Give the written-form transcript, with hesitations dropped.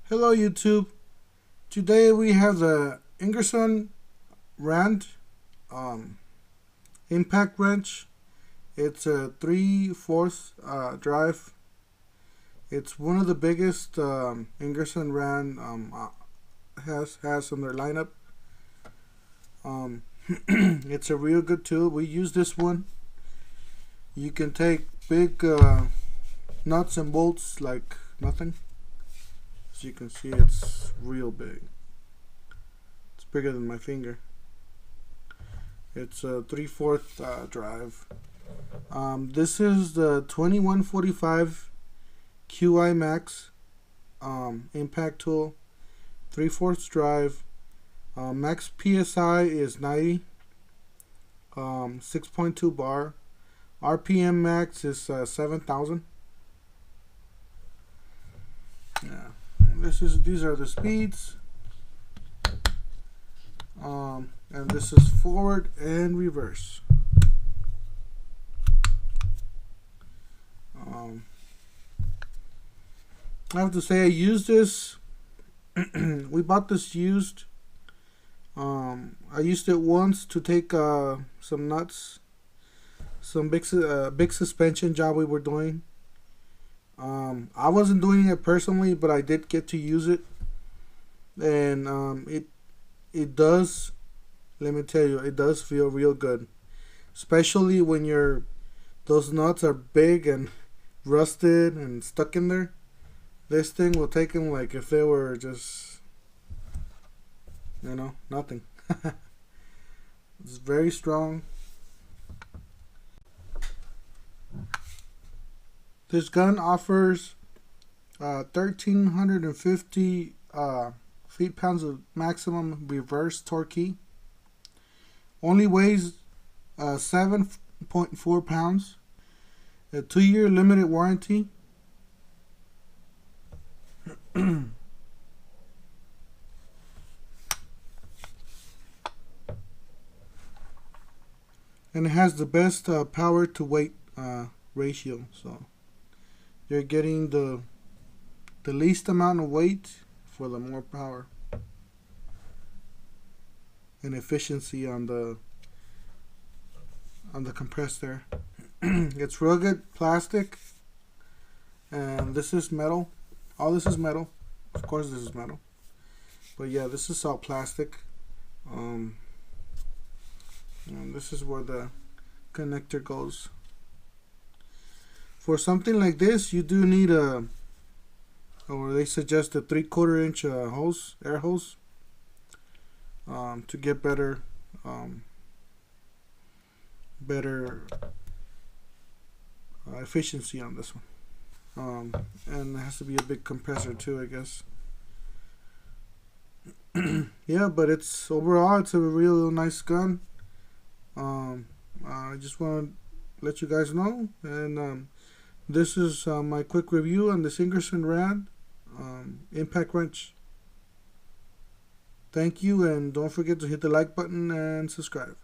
Hello YouTube. Today we have the Ingersoll Rand impact wrench. It's a 3/4 drive. It's one of the biggest Ingersoll Rand has on their lineup. It's a real good tool. We use this one. You can take big nuts and bolts like nothing. As you can see, it's real big. It's bigger than my finger. It's a 3/4 drive. This is the 2145QIMAX impact tool, 3/4 drive. Max PSI is 90. 6.2 bar. RPM max is 7,000. Yeah. These are the speeds, and this is forward and reverse. I have to say I used this. We bought this used. I used it once to take some nuts, some big suspension job we were doing. I wasn't doing it personally, but I did get to use it, and it does. Let me tell you, it does feel real good, especially when those nuts are big and rusted and stuck in there. This thing will take them like if they were just, nothing. It's very strong. This gun offers 1,350 feet-pounds of maximum reverse torque. Only weighs 7.4 pounds. A 2-year limited warranty. And it has the best power to weight ratio. So you're getting the least amount of weight for the more power and efficiency on the compressor. It's rugged plastic, and this is metal. All this is metal. Of course this is metal, but yeah, this is all plastic. And this is where the connector goes. For something like this, you do need or they suggest a 3/4 inch hose, air hose, to get better efficiency on this one. And it has to be a big compressor too, I guess. Yeah, but overall it's a real nice gun. I just want to let you guys know, and this is my quick review on this Ingersoll Rand impact wrench. Thank you, and don't forget to hit the like button and subscribe.